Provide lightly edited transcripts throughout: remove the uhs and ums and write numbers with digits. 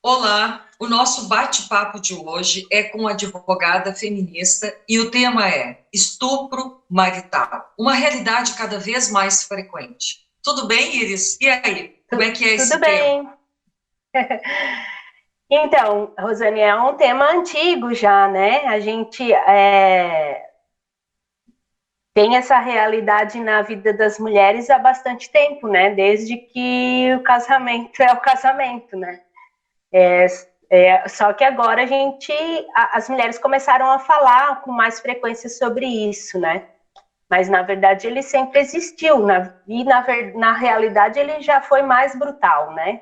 Olá, o nosso bate-papo de hoje é com uma advogada feminista e o tema é estupro marital, uma realidade cada vez mais frequente. Tudo bem, Iris? E aí, como é que é Tudo esse tema? bem. Então, Rosane, é um tema antigo já, né? A gente tem essa realidade na vida das mulheres há bastante tempo, né? Desde que o casamento é o casamento, né? É, só que agora as mulheres começaram a falar com mais frequência sobre isso, né? Mas na verdade ele sempre existiu, na realidade ele já foi mais brutal, né?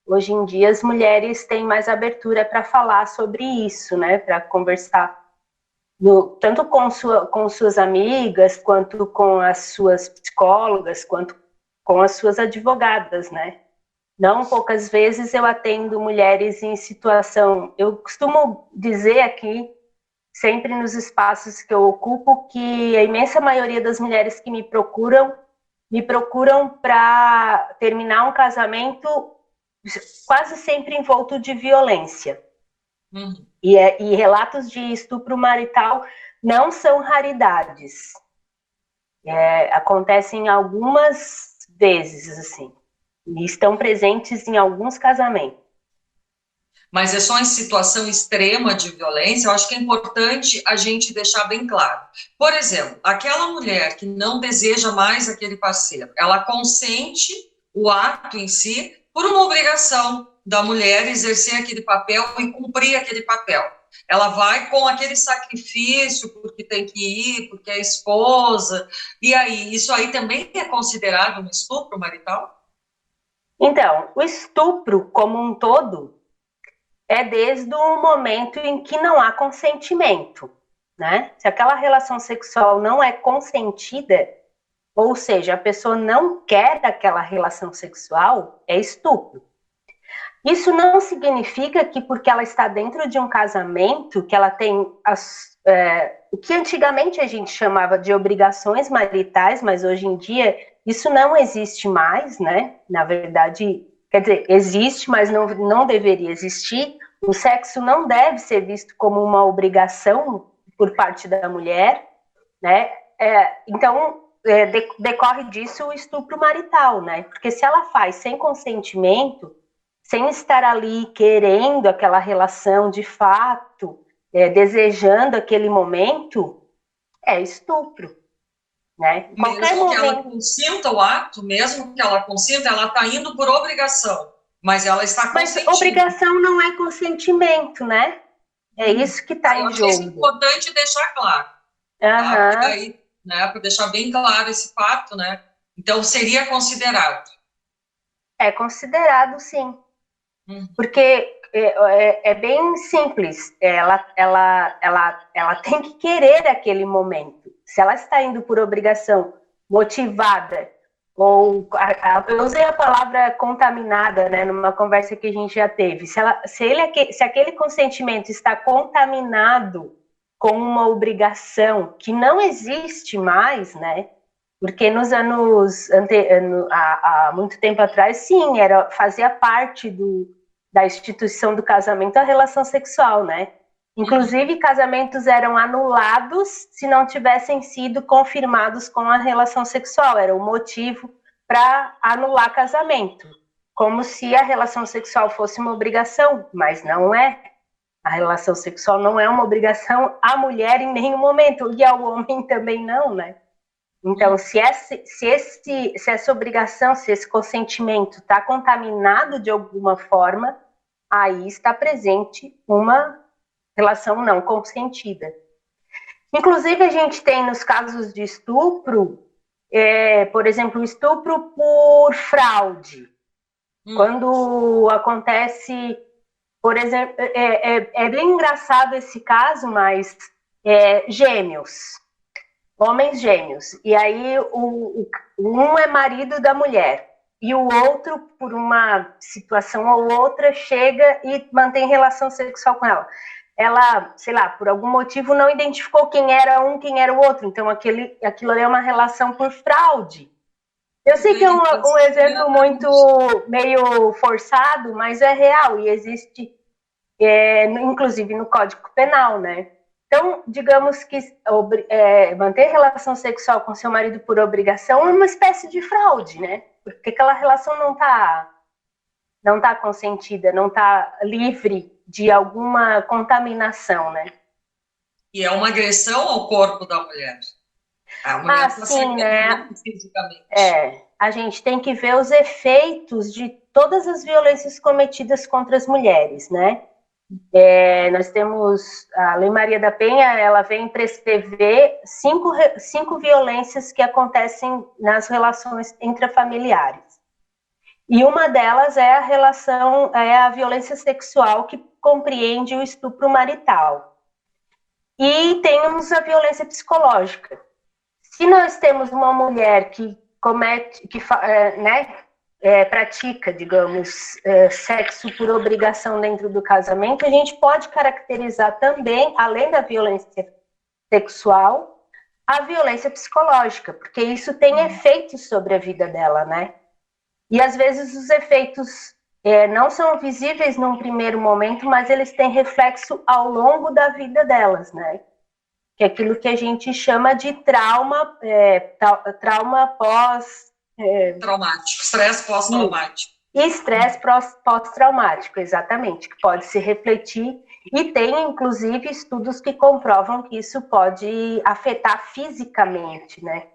Hoje em dia as mulheres têm mais abertura para falar sobre isso, né? Para conversar tanto com suas amigas, quanto com as suas psicólogas, quanto com as suas advogadas, né? Não poucas vezes eu atendo mulheres em situação. Eu costumo dizer aqui, sempre nos espaços que eu ocupo, que a imensa maioria das mulheres que me procuram para terminar um casamento quase sempre envolto de violência. Hum. E relatos de estupro marital não são raridades. Acontecem algumas vezes, assim, e estão presentes em alguns casamentos. Mas é só em situação extrema de violência, eu acho que é importante a gente deixar bem claro. Por exemplo, aquela mulher que não deseja mais aquele parceiro, ela consente o ato em si por uma obrigação da mulher exercer aquele papel e cumprir aquele papel. Ela vai com aquele sacrifício porque tem que ir, porque é esposa, e aí, isso aí também é considerado um estupro marital? Então, o estupro como um todo é desde o momento em que não há consentimento, né? Se aquela relação sexual não é consentida, ou seja, a pessoa não quer aquela relação sexual, é estupro. Isso não significa que porque ela está dentro de um casamento, que ela tem o que antigamente a gente chamava de obrigações maritais, mas hoje em dia isso não existe mais, né? Na verdade, quer dizer, existe, mas não deveria existir. O sexo não deve ser visto como uma obrigação por parte da mulher, né? Decorre disso o estupro marital, né? Porque se ela faz sem consentimento, sem estar ali querendo aquela relação de fato, desejando aquele momento, é estupro, né? Em qualquer Mesmo que ela momento. consinta o ato, mesmo que ela consinta, ela está indo por obrigação, mas ela está Mas consentindo. obrigação não é consentimento, né? É isso que está Eu em achei isso jogo. importante deixar claro, tá? Porque Aham, daí, né, para deixar bem claro esse fato, né? Então, seria considerado. é considerado sim. Hum. Porque é bem simples. Ela tem que querer aquele momento. Se ela está indo por obrigação, motivada, eu usei a palavra contaminada, né, numa conversa que a gente já teve. Se aquele consentimento está contaminado com uma obrigação que não existe mais, né? Porque nos há muito tempo atrás, sim, fazia parte da instituição do casamento a relação sexual, né? Inclusive, casamentos eram anulados se não tivessem sido confirmados com a relação sexual. Era o motivo para anular casamento. Como se a relação sexual fosse uma obrigação, mas não é. A relação sexual não é uma obrigação à mulher em nenhum momento, e ao homem também não, né? Então, se essa obrigação, se esse consentimento está contaminado de alguma forma, aí está presente uma relação não consentida. Inclusive, a gente tem nos casos de estupro, por exemplo, estupro por fraude. Hum. Quando acontece, por exemplo, é bem engraçado esse caso, mas gêmeos, homens gêmeos. E aí um é marido da mulher e o outro, por uma situação ou outra, chega e mantém relação sexual com ela. Ela, sei lá, por algum motivo não identificou quem era um, quem era o outro. Então aquilo ali é uma relação por fraude. Eu sei que é um exemplo muito meio forçado, mas é real e existe, inclusive no Código Penal, né? Então, digamos que manter relação sexual com seu marido por obrigação é uma espécie de fraude, né? Porque aquela relação não tá consentida, não está livre de alguma contaminação, né? E é uma agressão ao corpo da mulher. A mulher está se sim, né? fisicamente. A gente tem que ver os efeitos de todas as violências cometidas contra as mulheres, né? Nós temos a Lei Maria da Penha, ela vem prescrever cinco violências que acontecem nas relações intrafamiliares. E uma delas é a violência sexual, que compreende o estupro marital. E temos a violência psicológica. Se nós temos uma mulher que pratica, digamos, sexo por obrigação dentro do casamento, a gente pode caracterizar também, além da violência sexual, a violência psicológica, porque isso tem efeitos sobre a vida dela, né? E às vezes os efeitos não são visíveis num primeiro momento, mas eles têm reflexo ao longo da vida delas, né? Que é aquilo que a gente chama de trauma pós... traumático, estresse pós-traumático. E estresse pós-traumático, exatamente, que pode se refletir, e tem, inclusive, estudos que comprovam que isso pode afetar fisicamente, né?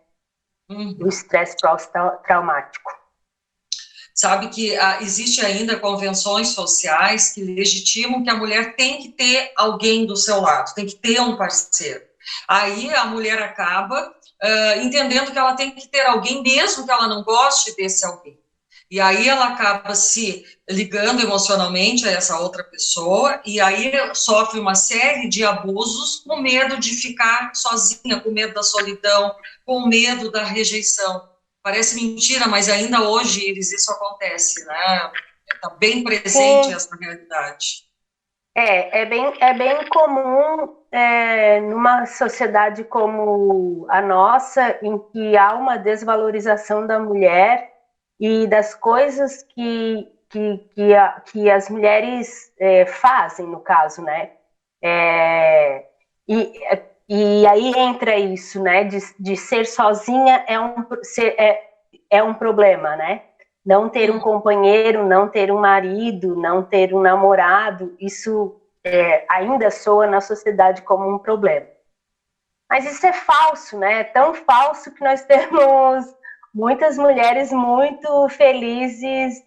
O estresse pós-traumático. Sabe que existe ainda convenções sociais que legitimam que a mulher tem que ter alguém do seu lado, tem que ter um parceiro. Aí a mulher acaba entendendo que ela tem que ter alguém, mesmo que ela não goste desse alguém. E aí ela acaba se ligando emocionalmente a essa outra pessoa, e aí sofre uma série de abusos com medo de ficar sozinha, com medo da solidão, com medo da rejeição. Parece mentira, mas ainda hoje, Iris, isso acontece, né? Está bem presente essa realidade. É bem comum numa sociedade como a nossa, em que há uma desvalorização da mulher e das coisas que as mulheres fazem, no caso, né? E aí entra isso, né? De ser sozinha é um problema, né? Não ter um companheiro, não ter um marido, não ter um namorado, isso ainda soa na sociedade como um problema. Mas isso é falso, né? É tão falso que nós temos muitas mulheres muito felizes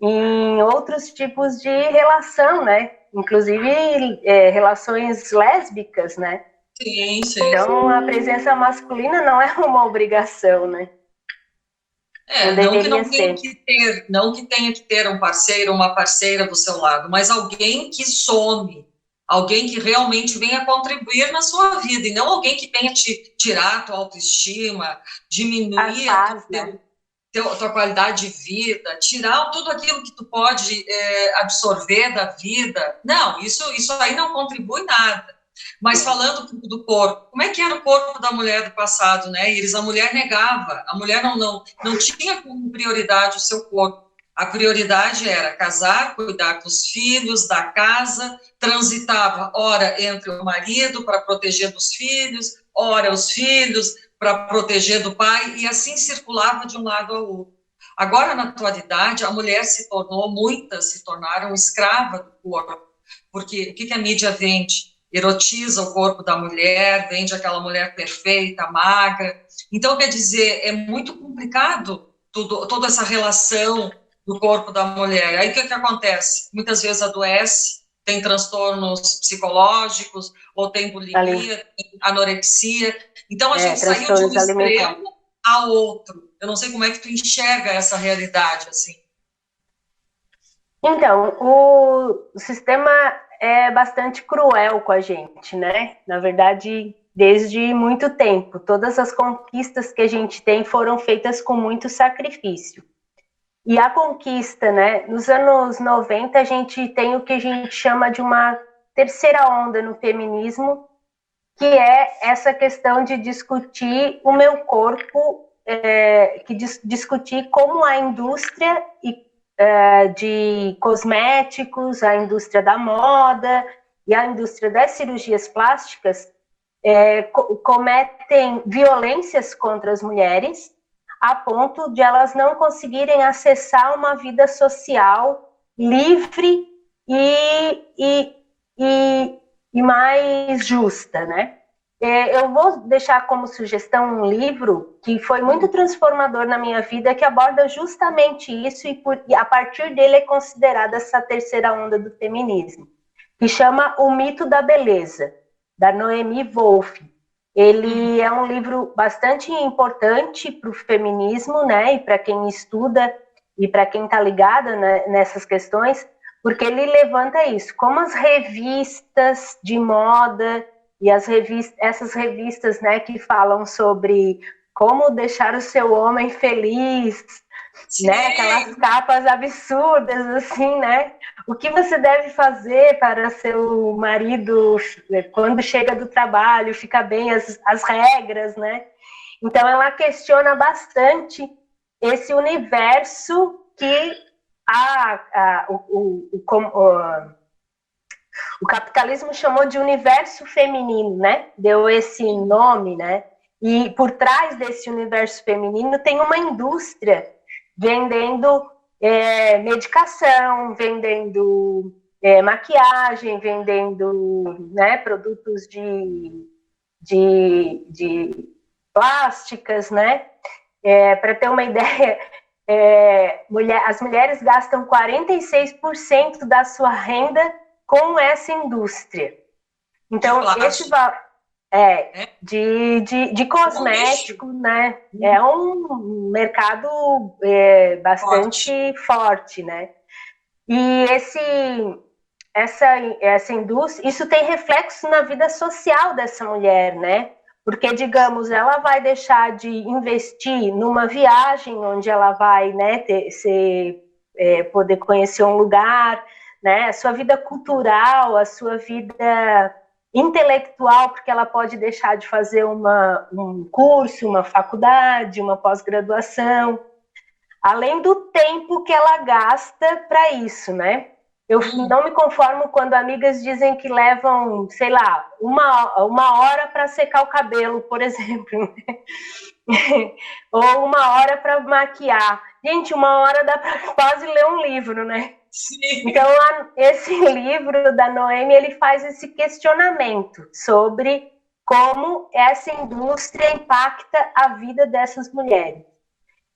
em outros tipos de relação, né? Inclusive relações lésbicas, né? Sim. Então, a presença masculina não é uma obrigação, né? Não que tenha que ter um parceiro, uma parceira do seu lado, mas alguém que some, alguém que realmente venha contribuir na sua vida, e não alguém que venha te tirar a tua autoestima, diminuir a tua qualidade de vida, tirar tudo aquilo que tu pode absorver da vida. Não, isso aí não contribui nada. Mas falando do corpo, como é que era o corpo da mulher do passado, né, Iris? A mulher negava, a mulher não tinha como prioridade o seu corpo. A prioridade era casar, cuidar dos filhos, da casa, transitava, ora entre o marido para proteger dos filhos, ora os filhos para proteger do pai, e assim circulava de um lado ao outro. Agora, na atualidade, a mulher muitas se tornaram escrava do corpo, porque o que a mídia vende? Erotiza o corpo da mulher, vende aquela mulher perfeita, magra. Então, quer dizer, é muito complicado toda essa relação do corpo da mulher. Aí, o que acontece? Muitas vezes adoece, tem transtornos psicológicos, ou tem bulimia, tem anorexia. Então, a gente saiu de um extremo a outro. Eu não sei como é que tu enxerga essa realidade, assim. Então, o sistema é bastante cruel com a gente, né? Na verdade, desde muito tempo. Todas as conquistas que a gente tem foram feitas com muito sacrifício. E a conquista, né? Nos anos 90, a gente tem o que a gente chama de uma terceira onda no feminismo, que é essa questão de discutir o meu corpo discutir como a indústria de cosméticos, a indústria da moda e a indústria das cirurgias plásticas cometem violências contra as mulheres a ponto de elas não conseguirem acessar uma vida social livre e mais justa, né? Eu vou deixar como sugestão um livro que foi muito transformador na minha vida, que aborda justamente isso e a partir dele é considerada essa terceira onda do feminismo, que chama O Mito da Beleza, da Noemi Wolf. Ele é um livro bastante importante para o feminismo, né, e para quem estuda e para quem está ligada, né, nessas questões, porque ele levanta isso, como as revistas de moda e essas revistas, né, que falam sobre como deixar o seu homem feliz, né, aquelas capas absurdas, assim, né, o que você deve fazer para seu marido, quando chega do trabalho, ficar bem, as regras, né, então ela questiona bastante esse universo que o capitalismo chamou de universo feminino, né? Deu esse nome, né? E por trás desse universo feminino tem uma indústria vendendo medicação, vendendo maquiagem, vendendo, né, produtos de plásticas, né? Para ter uma ideia, as mulheres gastam 46% da sua renda com essa indústria. Então, de cosmético, né? É um mercado bastante forte, né? E essa indústria, isso tem reflexo na vida social dessa mulher, né? Porque, digamos, ela vai deixar de investir numa viagem onde ela vai, né, poder conhecer um lugar, né, a sua vida cultural, a sua vida intelectual, porque ela pode deixar de fazer um curso, uma faculdade, uma pós-graduação, além do tempo que ela gasta para isso, né? Eu não me conformo quando amigas dizem que levam, sei lá, uma hora para secar o cabelo, por exemplo. Ou uma hora para maquiar. Gente, uma hora dá para quase ler um livro, né? Sim. Então, esse livro da Noemi, ele faz esse questionamento sobre como essa indústria impacta a vida dessas mulheres.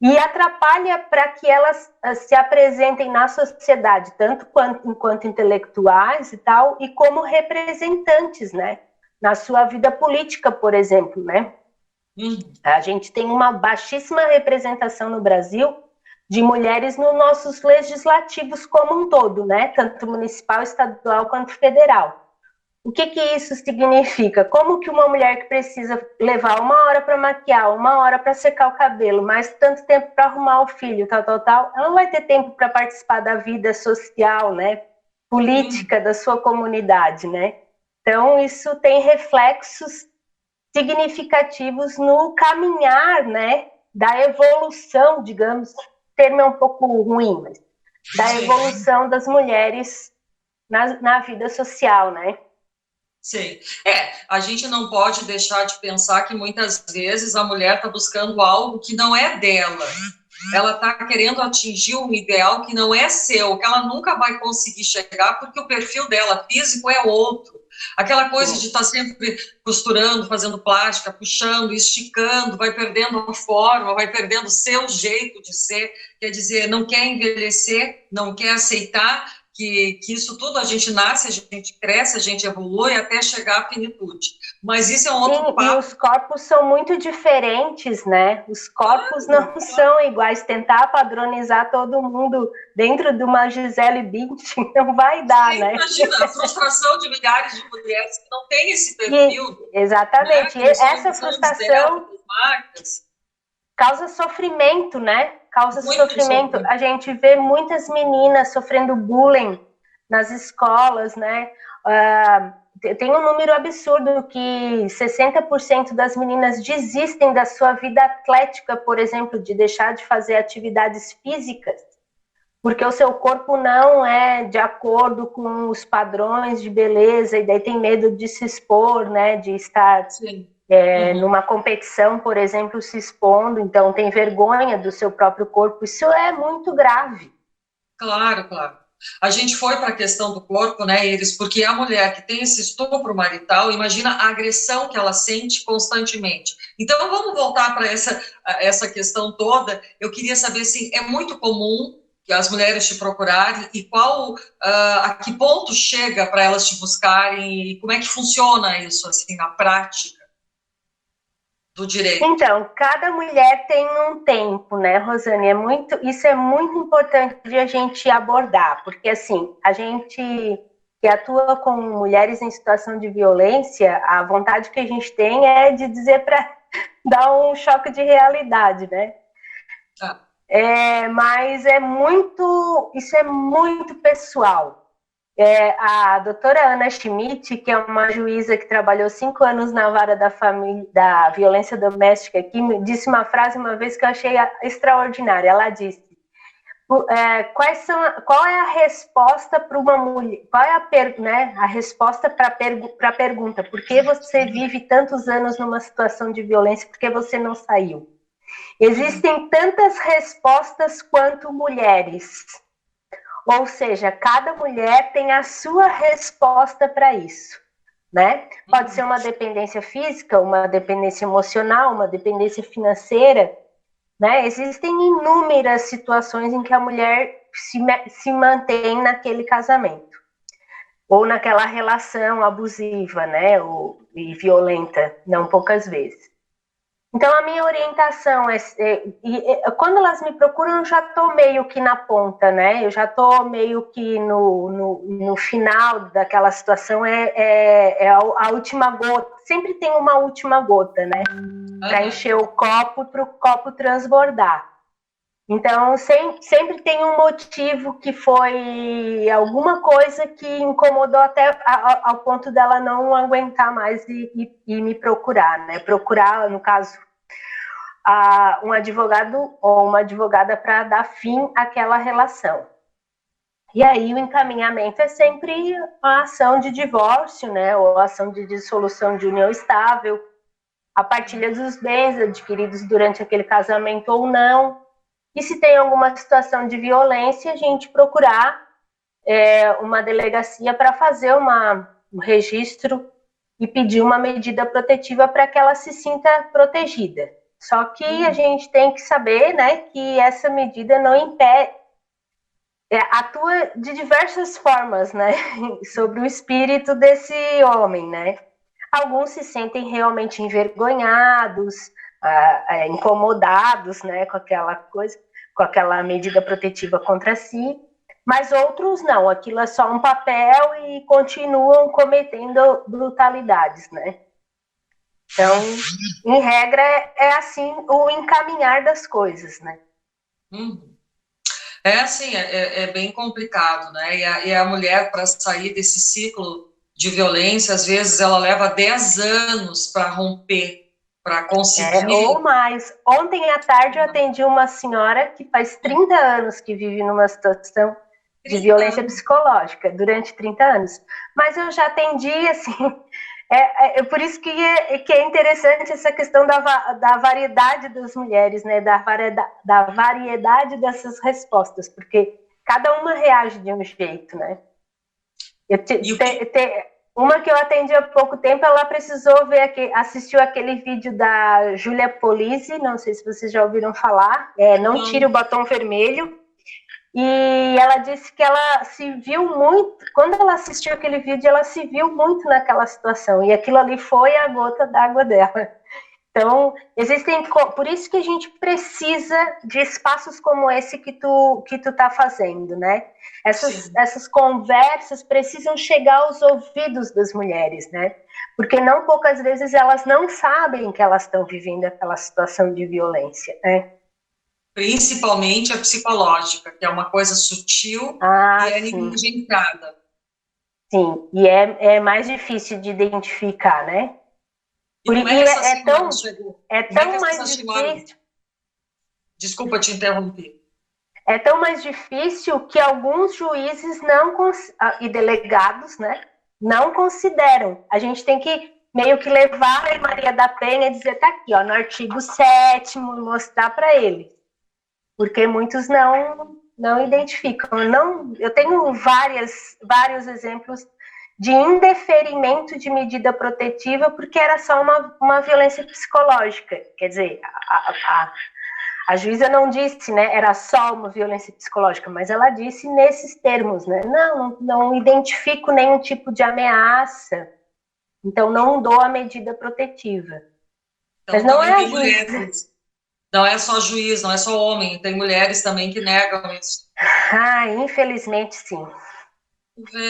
E atrapalha para que elas se apresentem na sociedade, tanto enquanto intelectuais e tal, e como representantes, né? Na sua vida política, por exemplo, né? A gente tem uma baixíssima representação no Brasil de mulheres nos nossos legislativos como um todo, né? Tanto municipal, estadual quanto federal. O que isso significa? Como que uma mulher que precisa levar uma hora para maquiar, uma hora para secar o cabelo, mais tanto tempo para arrumar o filho, tal, ela não vai ter tempo para participar da vida social, né? Política da sua comunidade, né? Então, isso tem reflexos significativos no caminhar, né? Da evolução, digamos, o termo é um pouco ruim, mas da evolução das mulheres na vida social, né? Sim. A gente não pode deixar de pensar que muitas vezes a mulher está buscando algo que não é dela. Ela está querendo atingir um ideal que não é seu, que ela nunca vai conseguir chegar porque o perfil dela físico é outro. Aquela coisa de estar sempre costurando, fazendo plástica, puxando, esticando, vai perdendo a forma, vai perdendo o seu jeito de ser. Quer dizer, não quer envelhecer, não quer aceitar que isso tudo, a gente nasce, a gente cresce, a gente evolui até chegar à finitude. Mas isso é um outro papo. E os corpos são muito diferentes, né? Os corpos não são iguais. Tentar padronizar todo mundo dentro de uma Gisele Bündchen não vai dar, né? Imagina, a frustração de milhares de mulheres que não têm esse perfil. Exatamente. Né? Essa frustração causa sofrimento, né? Causa sofrimento. A gente vê muitas meninas sofrendo bullying nas escolas, né? tem um número absurdo que 60% das meninas desistem da sua vida atlética, por exemplo, de deixar de fazer atividades físicas, porque o seu corpo não é de acordo com os padrões de beleza, e daí tem medo de se expor, né, de estar numa competição, por exemplo, se expondo, então tem vergonha do seu próprio corpo. Isso é muito grave. Claro, claro. A gente foi para a questão do corpo, né, Iris, porque a mulher que tem esse estupro marital, imagina a agressão que ela sente constantemente. Então, vamos voltar para essa questão toda. Eu queria saber, assim, é muito comum que as mulheres te procurarem e a que ponto chega para elas te buscarem e como é que funciona isso, assim, na prática do direito? Então, cada mulher tem um tempo, né, Rosane? Isso é muito importante de a gente abordar, porque assim, a gente que atua com mulheres em situação de violência, a vontade que a gente tem é de dizer para dar um choque de realidade, né? Mas isso é muito pessoal. A doutora Ana Schmidt, que é uma juíza que trabalhou 5 anos na vara da violência doméstica, que me disse uma frase uma vez que eu achei extraordinária. Ela disse: qual é a resposta para uma mulher? Qual é a resposta para a pergunta? Por que você vive tantos anos numa situação de violência? Por que você não saiu? Existem tantas respostas quanto mulheres. Ou seja, cada mulher tem a sua resposta para isso, né? Pode ser uma dependência física, uma dependência emocional, uma dependência financeira, né? Existem inúmeras situações em que a mulher se mantém naquele casamento ou naquela relação abusiva, né? E violenta, não poucas vezes. Então, a minha orientação quando elas me procuram, eu já estou meio que na ponta, né? Eu já estou meio que no final daquela situação, a última gota. Sempre tem uma última gota, né? Para encher o copo, para o copo transbordar. Então, sempre tem um motivo que foi alguma coisa que incomodou até ao ponto dela não aguentar mais e me procurar, né? Procurar, no caso, um advogado ou uma advogada para dar fim àquela relação. E aí o encaminhamento é sempre a ação de divórcio, né? Ou a ação de dissolução de união estável, a partilha dos bens adquiridos durante aquele casamento ou não. E se tem alguma situação de violência, a gente procurar uma delegacia para fazer um registro e pedir uma medida protetiva para que ela se sinta protegida. Só que a gente tem que saber, né, que essa medida não impede, atua de diversas formas, né, sobre o espírito desse homem, né. Alguns se sentem realmente envergonhados, incomodados, né, com aquela coisa, com aquela medida protetiva contra si, mas outros não, aquilo é só um papel e continuam cometendo brutalidades, né. Então, em regra, é assim o encaminhar das coisas, né. É assim, é bem complicado, né, e a mulher, para sair desse ciclo de violência, às vezes ela leva 10 anos para romper, para conseguir... ou mais. Ontem à tarde eu atendi uma senhora que faz 30 anos que vive numa situação de violência psicológica, durante 30 anos. Mas eu já atendi, assim... por isso que é interessante essa questão da variedade das mulheres, né? Da variedade dessas respostas, porque cada uma reage de um jeito, né? Uma que eu atendi há pouco tempo, ela precisou assistiu aquele vídeo da Júlia Polizzi, não sei se vocês já ouviram falar, Não Tire o Batom Vermelho, e ela disse que ela se viu muito, quando ela assistiu aquele vídeo, ela se viu muito naquela situação, e aquilo ali foi a gota d'água dela. Então, por isso que a gente precisa de espaços como esse que tu tá fazendo, né? Essas conversas precisam chegar aos ouvidos das mulheres, né? Porque não poucas vezes elas não sabem que elas estão vivendo aquela situação de violência, né? Principalmente a psicológica, que é uma coisa sutil e é negligenciada. Sim, e é mais difícil de identificar, né? E como é que essa senhora chegou? É Como é que tão mais essa senhora... difícil. Desculpa te interromper. É tão mais difícil que alguns juízes e delegados, né, não consideram. A gente tem que meio que levar a Maria da Penha e dizer, tá aqui, ó, no artigo 7º, mostrar para ele. Porque muitos não identificam. Eu tenho vários exemplos de indeferimento de medida protetiva porque era só uma violência psicológica. Quer dizer, a juíza não disse, né, era só uma violência psicológica, mas ela disse nesses termos, né, não identifico nenhum tipo de ameaça, então não dou a medida protetiva. Então, mas não também é tem a juíza. mulheres. Não é só juiz, não é só homem, tem mulheres também que negam isso. Infelizmente, sim.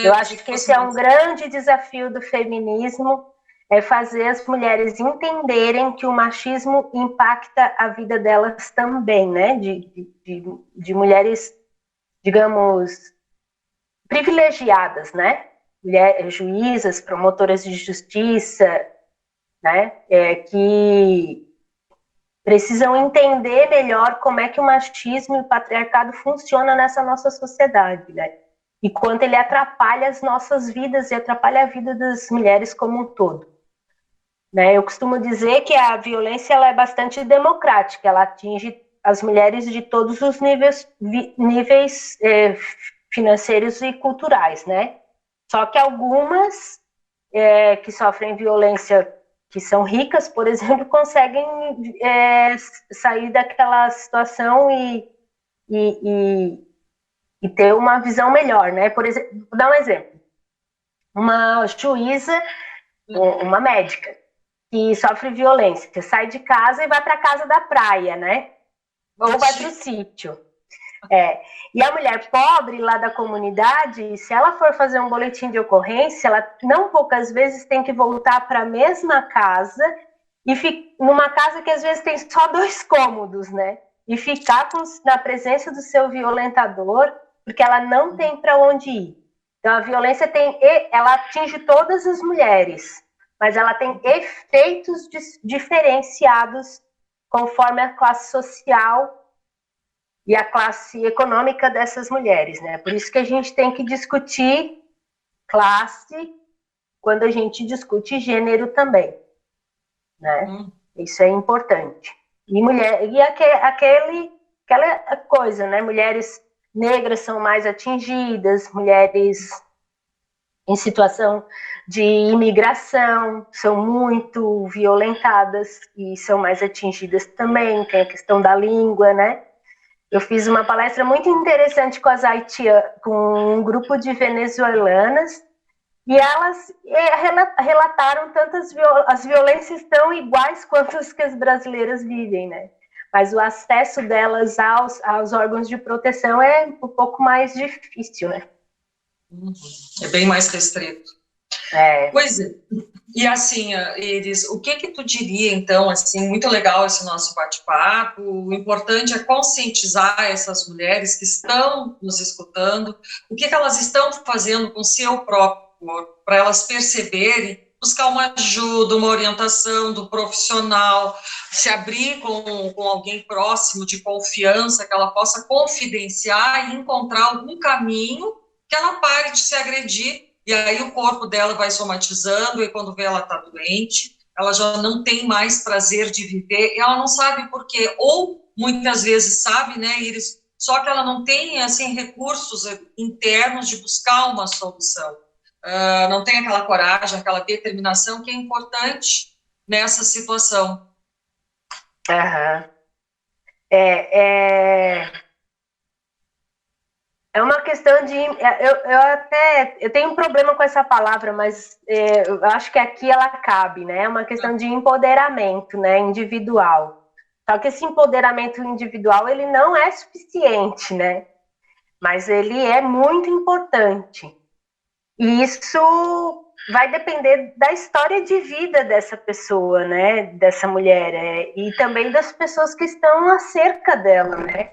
Eu acho que esse é um grande desafio do feminismo, é fazer as mulheres entenderem que o machismo impacta a vida delas também, né? De mulheres, digamos, privilegiadas, né? Juízas, promotoras de justiça, né? Que precisam entender melhor como é que o machismo e o patriarcado funcionam nessa nossa sociedade, né? E quanto ele atrapalha as nossas vidas e atrapalha a vida das mulheres como um todo. Né? Eu costumo dizer que a violência ela é bastante democrática, ela atinge as mulheres de todos os níveis financeiros e culturais, né? Só que algumas que sofrem violência, que são ricas, por exemplo, conseguem sair daquela situação e ter uma visão melhor, né? Por exemplo, vou dar um exemplo. Uma juíza, uma médica, que sofre violência, sai de casa e vai para a casa da praia, né? Ou vai para o sítio. E a mulher pobre lá da comunidade, se ela for fazer um boletim de ocorrência, ela não poucas vezes tem que voltar para a mesma casa e numa casa que às vezes tem só 2 cômodos, né? E ficar na presença do seu violentador, porque ela não tem para onde ir. Então a violência ela atinge todas as mulheres, mas ela tem efeitos diferenciados conforme a classe social e a classe econômica dessas mulheres, né? Por isso que a gente tem que discutir classe quando a gente discute gênero também, né? Isso é importante. E aquela coisa, né? Mulheres negras são mais atingidas, mulheres em situação de imigração são muito violentadas e são mais atingidas também. Tem a questão da língua, né? Eu fiz uma palestra muito interessante com um grupo de venezuelanas e elas relataram as violências tão iguais quanto as que as brasileiras vivem, né? Mas o acesso delas aos órgãos de proteção é um pouco mais difícil, né? É bem mais restrito. Pois é. E assim, Iris, o que tu diria, então, assim, muito legal esse nosso bate-papo, o importante é conscientizar essas mulheres que estão nos escutando, o que elas estão fazendo com o seu próprio corpo, para elas perceberem, buscar uma ajuda, uma orientação do profissional, se abrir com alguém próximo, de confiança, que ela possa confidenciar e encontrar algum caminho que ela pare de se agredir. E aí o corpo dela vai somatizando, e quando vê ela está doente, ela já não tem mais prazer de viver, e ela não sabe por quê, ou muitas vezes sabe, né, Iris, só que ela não tem, assim, recursos internos de buscar uma solução, não tem aquela coragem, aquela determinação que é importante nessa situação. É uma questão de... Eu tenho um problema com essa palavra, mas eu acho que aqui ela cabe, né? É uma questão de empoderamento, né? Individual. Só que esse empoderamento individual, ele não é suficiente, né? Mas ele é muito importante. E isso vai depender da história de vida dessa pessoa, né? Dessa mulher. E também das pessoas que estão acerca dela, né?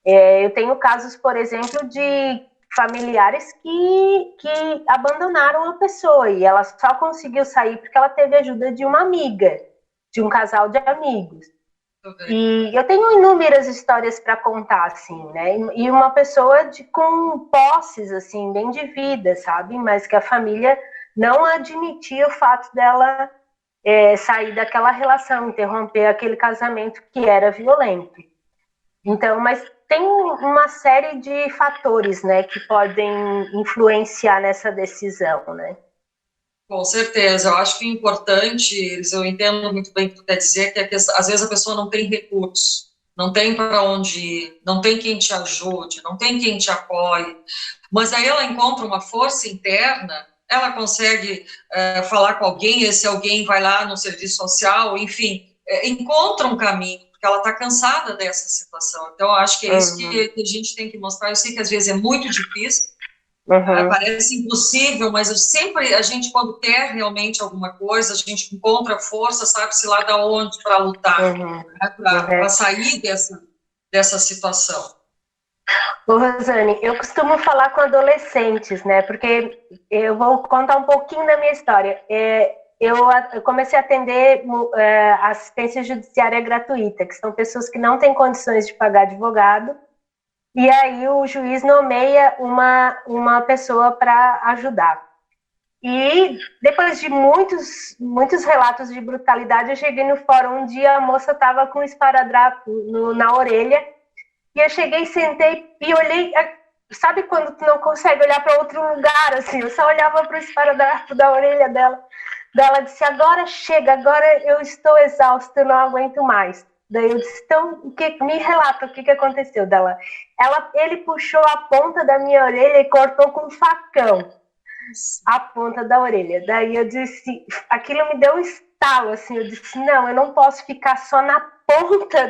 Eu tenho casos, por exemplo, de familiares que abandonaram a pessoa, e ela só conseguiu sair porque ela teve ajuda de uma amiga, de um casal de amigos. E eu tenho inúmeras histórias para contar, assim, né? E uma pessoa com posses, assim, bem de vida, sabe? Mas que a família não admitia o fato dela sair daquela relação, interromper aquele casamento que era violento. Então, mas tem uma série de fatores, né, que podem influenciar nessa decisão, né? Com certeza, eu acho que é importante, eu entendo muito bem o que tu quer dizer, que às vezes a pessoa não tem recursos, não tem para onde ir, não tem quem te ajude, não tem quem te apoie, mas aí ela encontra uma força interna, ela consegue falar com alguém, esse alguém vai lá no serviço social, enfim, encontra um caminho, porque ela está cansada dessa situação. Então, eu acho que é isso que a gente tem que mostrar. Eu sei que às vezes é muito difícil, parece impossível, mas a gente, quando quer realmente alguma coisa, a gente encontra força, sabe-se lá da onde para lutar, né, para sair dessa situação. Ô, Rosane, eu costumo falar com adolescentes, né? Porque eu vou contar um pouquinho da minha história. Eu comecei a atender assistência judiciária gratuita, que são pessoas que não têm condições de pagar advogado, e aí o juiz nomeia uma pessoa para ajudar. E depois de muitos relatos de brutalidade, eu cheguei no fórum um dia, a moça estava com um esparadrapo na orelha, e eu cheguei, sentei e olhei, sabe quando tu não consegue olhar para outro lugar, assim, eu só olhava para o esparadrapo da orelha dela. Daí ela disse, agora chega, agora eu estou exausta, eu não aguento mais. Daí eu disse, então, me relata o que aconteceu dela. Ele puxou a ponta da minha orelha e cortou com um facão a ponta da orelha. Daí eu disse, aquilo me deu um estalo, assim, eu disse, não, eu não posso ficar só na ponta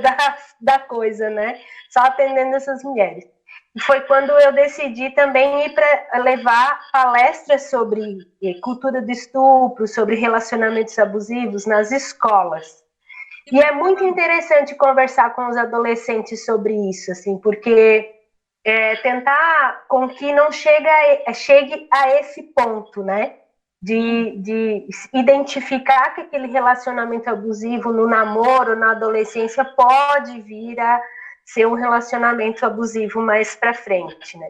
da coisa, né? Só atendendo essas mulheres. E foi quando eu decidi também ir para levar palestras sobre cultura do estupro, sobre relacionamentos abusivos nas escolas. E é muito interessante conversar com os adolescentes sobre isso, assim, porque tentar com que não chegue a esse ponto, né? De identificar que aquele relacionamento abusivo no namoro, na adolescência, pode vir a ser um relacionamento abusivo mais para frente, né?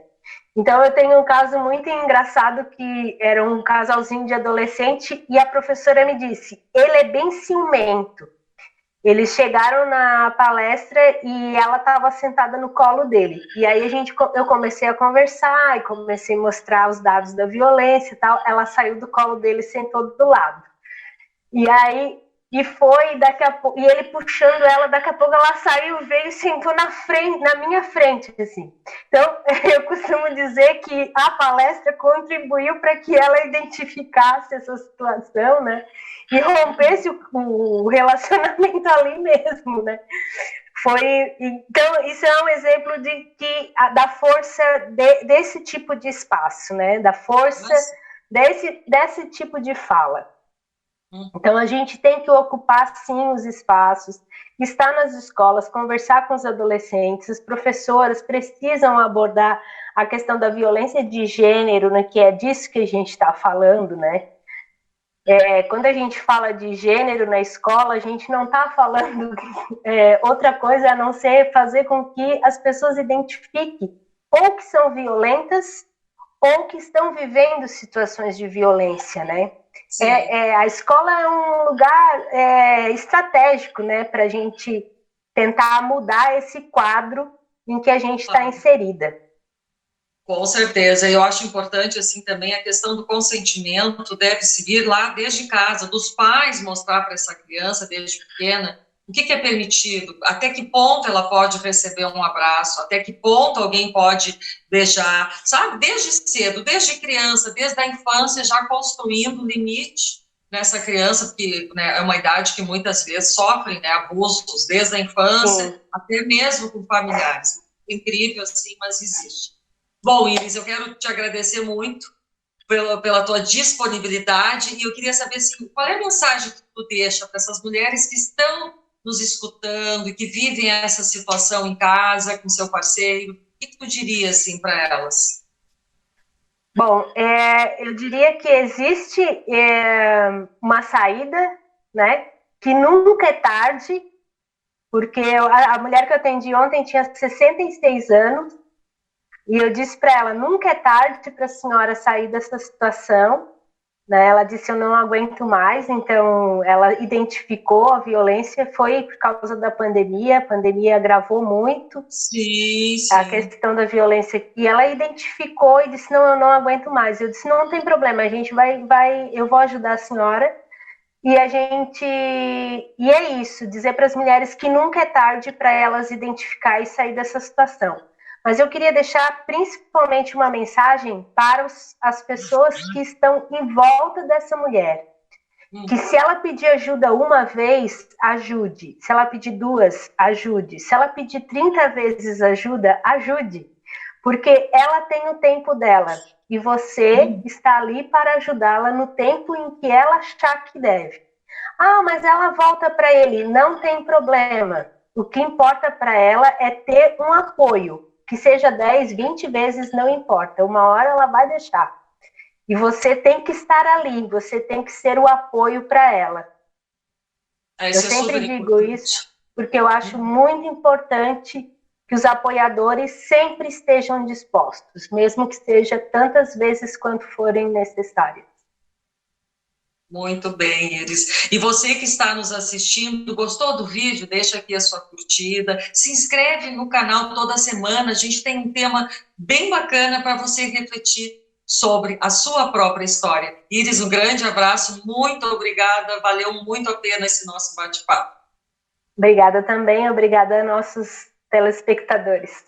Então, eu tenho um caso muito engraçado que era um casalzinho de adolescente e a professora me disse, ele é bem ciumento. Eles chegaram na palestra e ela estava sentada no colo dele. E aí eu comecei a conversar e comecei a mostrar os dados da violência e tal. Ela saiu do colo dele e sentou do lado. E aí, daqui a pouco, e ele puxando ela, daqui a pouco ela saiu, veio e sentou na minha frente, assim. Então, eu costumo dizer que a palestra contribuiu para que ela identificasse essa situação, né? E rompesse o relacionamento ali mesmo, né? Então, isso é um exemplo da força desse tipo de espaço, né? Da força desse tipo de fala. Então, a gente tem que ocupar, sim, os espaços, estar nas escolas, conversar com os adolescentes, as professoras precisam abordar a questão da violência de gênero, né, que é disso que a gente está falando, né? Quando a gente fala de gênero na escola, a gente não está falando outra coisa a não ser fazer com que as pessoas identifiquem ou que são violentas ou que estão vivendo situações de violência, né? A escola é um lugar estratégico, né, para a gente tentar mudar esse quadro em que a gente está inserida. Com certeza, eu acho importante, assim, também a questão do consentimento deve se vir lá desde casa, dos pais mostrar para essa criança, desde pequena, o que é permitido, até que ponto ela pode receber um abraço, até que ponto alguém pode beijar, sabe, desde cedo, desde criança, desde a infância, já construindo limite nessa criança, porque, né, é uma idade que muitas vezes sofrem, né, abusos desde a infância, até mesmo com familiares. Incrível, assim, mas existe. Bom, Iris, eu quero te agradecer muito pela tua disponibilidade e eu queria saber assim, qual é a mensagem que tu deixa para essas mulheres que estão nos escutando e que vivem essa situação em casa com seu parceiro? O que tu diria assim para elas? Bom, eu diria que existe uma saída, né, que nunca é tarde, porque a mulher que eu atendi ontem tinha 66 anos, e eu disse para ela, nunca é tarde para a senhora sair dessa situação, né? Ela disse, eu não aguento mais, então ela identificou a violência, foi por causa da pandemia, a pandemia agravou muito Sim, a sim. questão da violência, e ela identificou e disse, não, eu não aguento mais. Eu disse, não tem problema, a gente eu vou ajudar a senhora, e a gente, e é isso, dizer para as mulheres que nunca é tarde para elas identificar e sair dessa situação. Mas eu queria deixar principalmente uma mensagem para as pessoas que estão em volta dessa mulher, que se ela pedir ajuda uma vez, ajude. Se ela pedir duas, ajude. Se ela pedir 30 vezes ajuda, ajude. Porque ela tem o tempo dela. E você está ali para ajudá-la no tempo em que ela achar que deve. Ah, mas ela volta para ele. Não tem problema. O que importa para ela é ter um apoio. Que seja 10, 20 vezes, não importa. Uma hora ela vai deixar. E você tem que estar ali, você tem que ser o apoio para ela. Eu Isso é sempre super digo isso importante. porque eu acho muito importante que os apoiadores sempre estejam dispostos, mesmo que seja tantas vezes quanto forem necessárias. Muito bem, Iris. E você que está nos assistindo, gostou do vídeo? Deixa aqui a sua curtida. Se inscreve no canal toda semana. A gente tem um tema bem bacana para você refletir sobre a sua própria história. Iris, um grande abraço. Muito obrigada. Valeu muito a pena esse nosso bate-papo. Obrigada também, obrigada a nossos telespectadores.